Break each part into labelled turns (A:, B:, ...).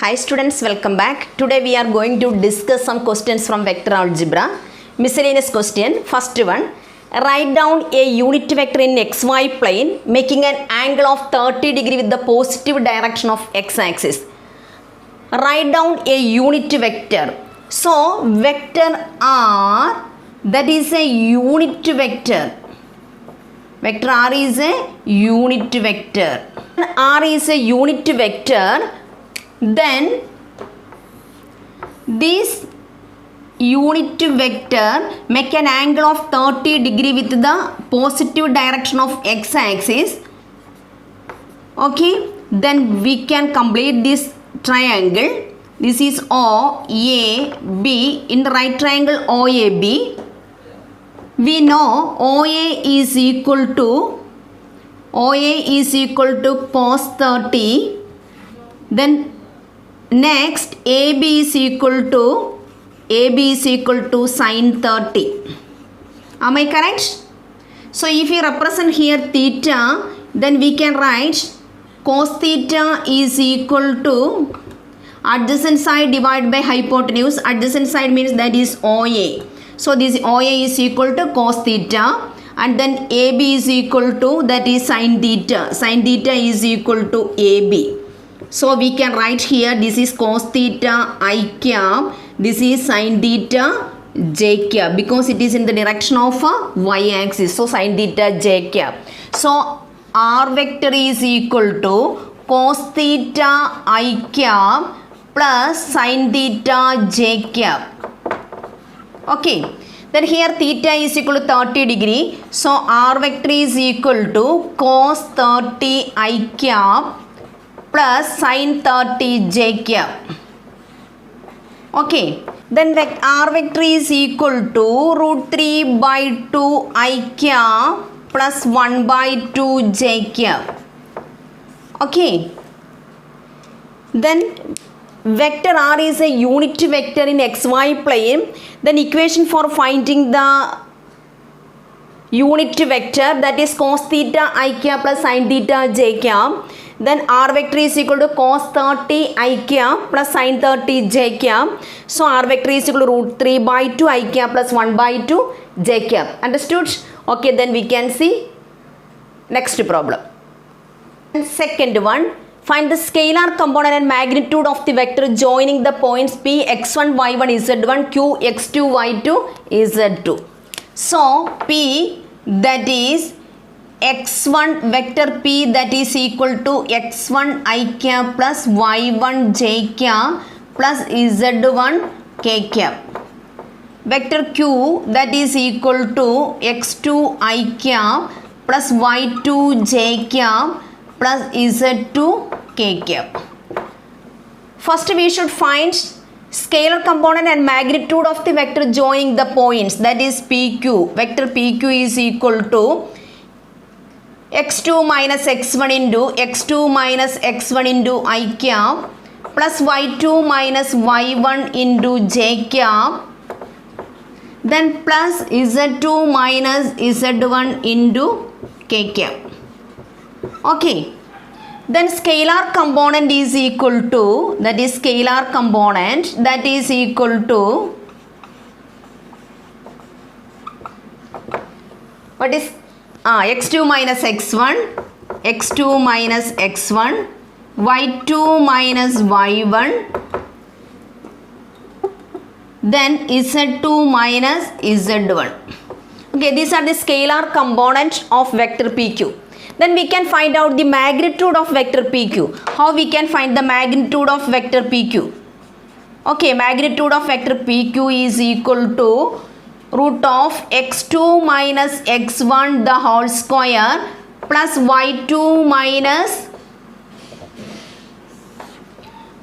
A: Hi students, welcome back. Today we are going to discuss some questions from vector algebra. Miscellaneous question. First one. Write down a unit vector in xy plane making an angle of 30 degree with the positive direction of x-axis. Write down a unit vector. So vector R, that is a unit vector. Vector R is a unit vector. R is a unit vector. Then this unit vector make an angle of 30 degree with the positive direction of x-axis. Okay, then we can complete this triangle. This is OAB. In the right triangle OAB, we know OA is equal to cos 30. Then next AB is equal to sin 30. Am I correct? So if we represent here theta, then we can write cos theta is equal to adjacent side divided by hypotenuse. Adjacent side means that is OA. So this OA is equal to cos theta, and then AB is equal to, that is sin theta. Sin theta is equal to AB. So we can write here, this is cos theta I cap, this is sin theta j cap, because it is in the direction of y axis. So sin theta j cap. So R vector is equal to cos theta I cap plus sin theta j cap. Okay. Then here theta is equal to 30 degree. So R vector is equal to cos 30 I cap plus sin 30 j cap. Okay. Then R vector is equal to root 3 by 2 I cap plus 1 by 2 j cap. Okay. Then vector R is a unit vector in xy plane. Then equation for finding the unit vector, that is cos theta I cap plus sin theta j cap. Then R vector is equal to cos 30 I cap plus sin 30 j cap. So R vector is equal to root 3 by 2 I cap plus 1 by 2 j cap. Understood? Okay, then we can see next problem. And second one. Find the scalar component and magnitude of the vector joining the points P x1, y1, z1, q, x2, y2, z2. So P, that is x1 vector P, that is equal to x1 I cap plus y1 j cap plus z1 k cap. Vector Q, that is equal to x2 I cap plus y2 j cap plus z2 k cap. First we should find scalar component and magnitude of the vector joining the points, that is PQ. Vector PQ is equal to x2 minus x1 into x2 minus x1 into I cap plus y2 minus y1 into j cap, then plus z2 minus z1 into k cap. Okay. Then scalar component is equal to, that is scalar component, that is equal to, what is x2 minus x1, x2 minus x1, y2 minus y1, then z2 minus z1. Okay, these are the scalar components of vector PQ. Then we can find out the magnitude of vector PQ. How we can find the magnitude of vector PQ? Okay, magnitude of vector PQ is equal to root of x2 minus x1 the whole square plus y2 minus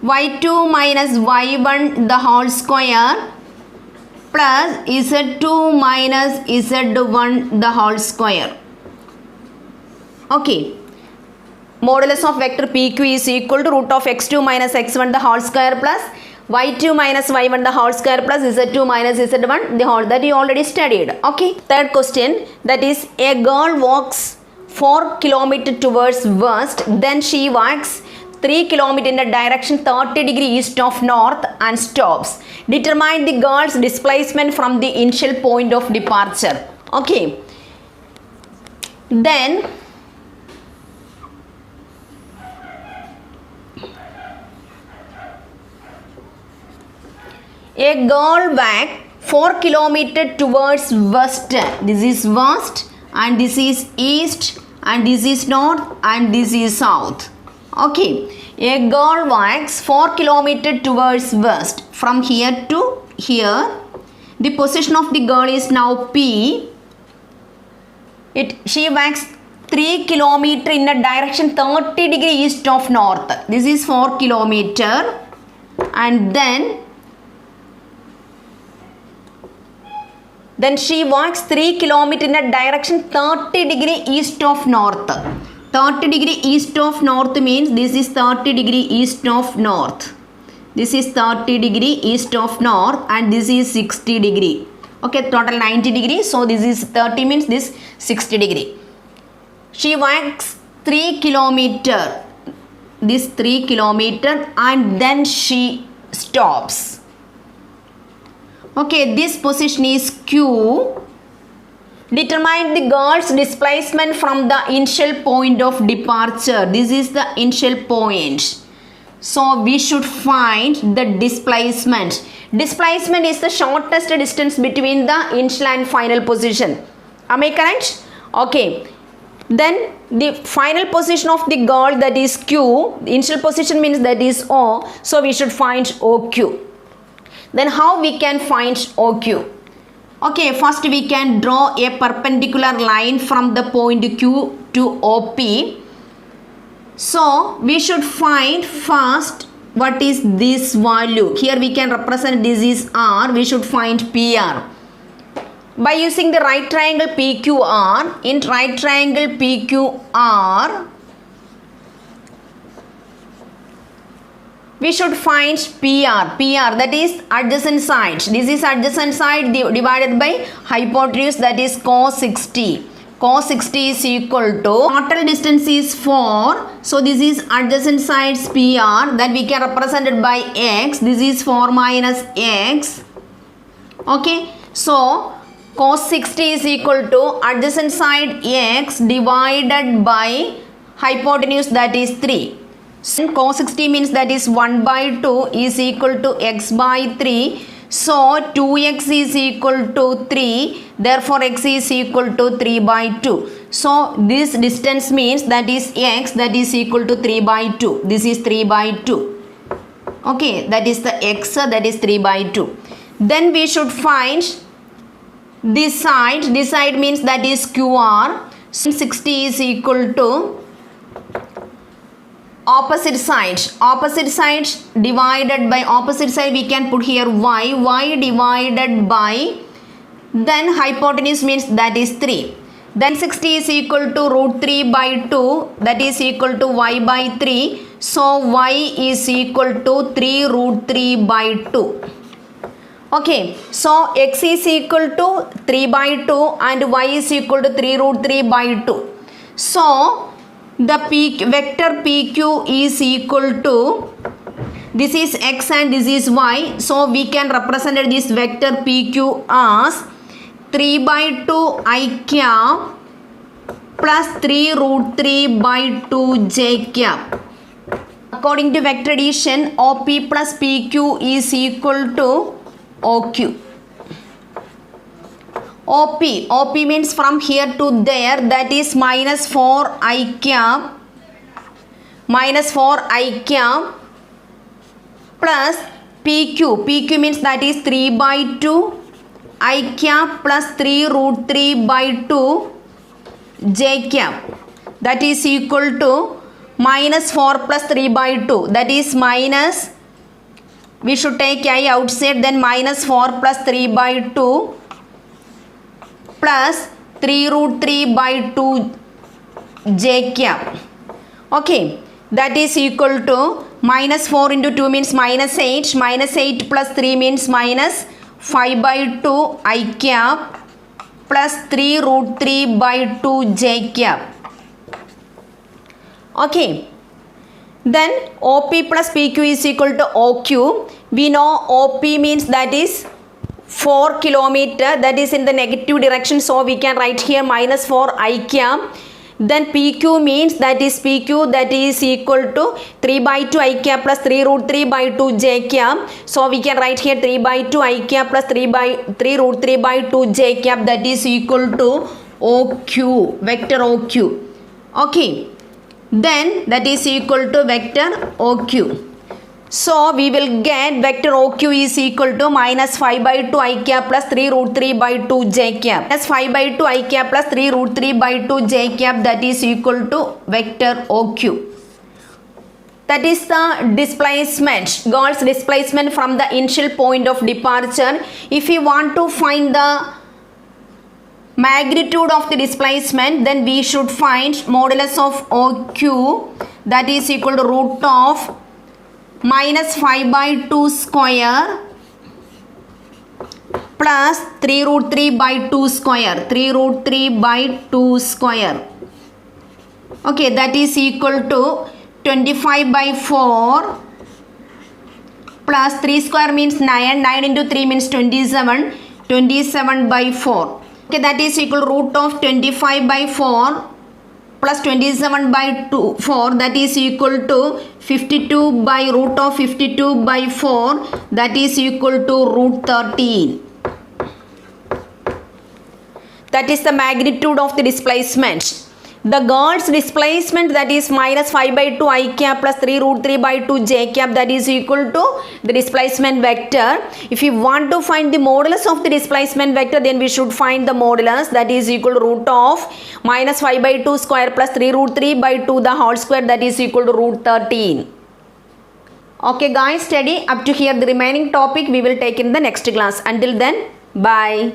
A: y1 the whole square plus z2 minus z1 the whole square. Okay, modulus of vector PQ is equal to root of x2 minus x1 the whole square plus y2 minus y1 the whole square plus z2 minus z1 the whole, that you already studied. Okay, third question, that is a girl walks 4 kilometers towards west, then she walks 3 km in the direction 30 degree east of north and stops. Determine the girl's displacement from the initial point of departure. Okay. Then a girl walked 4 km towards west. This is west and this is east and this is north and this is south. Okay, a girl walks 4 km towards west from here to here. The position of the girl is now P. She walks 3 km in a direction 30 degree east of north. This is 4 km and then she walks 3 km in a direction 30 degree east of north. 30 degree east of north means this is 30 degree east of north. This is 30 degree east of north and this is 60 degree. Okay, total 90 degree. So this is 30 means this 60 degree. She walks 3 kilometer. This 3 kilometer and then she stops. Okay, this position is Q. Determine the girl's displacement from the initial point of departure. This is the initial point. So we should find the displacement. Displacement is the shortest distance between the initial and final position. Am I correct? Okay. Then the final position of the girl, that is Q. The initial position means that is O. So we should find OQ. Then how we can find OQ? Okay, first we can draw a perpendicular line from the point Q to OP. So we should find first what is this value. Here we can represent this is R. We should find PR. By using the right triangle PQR, in right triangle PQR, we should find PR. PR, that is adjacent side. This is adjacent side divided by hypotenuse, that is cos 60. Cos 60 is equal to, total distance is 4. So this is adjacent sides PR that we can represent it by X. This is 4 minus X. Okay. So cos 60 is equal to adjacent side X divided by hypotenuse, that is 3. So cos 60 means that is 1 by 2 is equal to x by 3. So 2x is equal to 3. Therefore x is equal to 3 by 2. So this distance means that is x, that is equal to 3 by 2. This is 3 by 2. Okay, that is the x, that is 3 by 2. Then we should find this side. This side means that is QR. So 60 is equal to opposite side divided by opposite side, we can put here y divided by, then hypotenuse means that is 3. Then 60 is equal to root 3 by 2, that is equal to y by 3. So y is equal to 3 root 3 by 2. Okay, so x is equal to 3 by 2 and y is equal to 3 root 3 by 2. So the vector PQ is equal to, this is x and this is y. So we can represent this vector PQ as 3 by 2 I cap plus 3 root 3 by 2 j cap. According to vector addition, OP plus PQ is equal to OQ. OP means from here to there, that is minus 4 I cap plus PQ means that is 3 by 2 I cap plus 3 root 3 by 2 j cap, that is equal to minus 4 plus 3 by 2, that is minus, we should take I outside, then minus 4 plus 3 by 2 plus 3 root 3 by 2 j cap. Okay, that is equal to minus 4 into 2 means minus 8. Minus 8 plus 3 means minus 5 by 2 I cap plus 3 root 3 by 2 j cap. Okay, Then OP plus PQ is equal to OQ. We know OP means that is 4 kilometer, that is in the negative direction, so we can write here minus 4 I cap. Then PQ means that is PQ, that is equal to 3 by 2 I cap plus 3 root 3 by 2 J cap. So we can write here 3 by 2 I cap plus 3 root 3 by 2 J cap, that is equal to OQ, vector OQ. Okay. Then that is equal to vector OQ. So we will get vector OQ is equal to minus 5 by 2 I cap plus 3 root 3 by 2 J cap. Plus 5 by 2 I cap plus 3 root 3 by 2 J cap, that is equal to vector OQ. That is the displacement, Gauss displacement from the initial point of departure. If you want to find the magnitude of the displacement, then we should find modulus of OQ, that is equal to root of minus 5 by 2 square plus 3 root 3 by 2 square, 3 root 3 by 2 square. Okay, that is equal to 25 by 4 plus 3 square means 9, 9 into 3 means 27, 27 by 4. Okay, that is equal to root of 25 by 4 plus 27 by 4, that is equal to 52 by root of 52 by 4, that is equal to root 13. That is the magnitude of the displacement. The Gauss displacement, that is minus 5 by 2 I cap plus 3 root 3 by 2 J cap, that is equal to the displacement vector. If you want to find the modulus of the displacement vector, then we should find the modulus, that is equal to root of minus 5 by 2 square plus 3 root 3 by 2 the whole square, that is equal to root 13. Okay guys, study up to here. The remaining topic we will take in the next class. Until then, bye.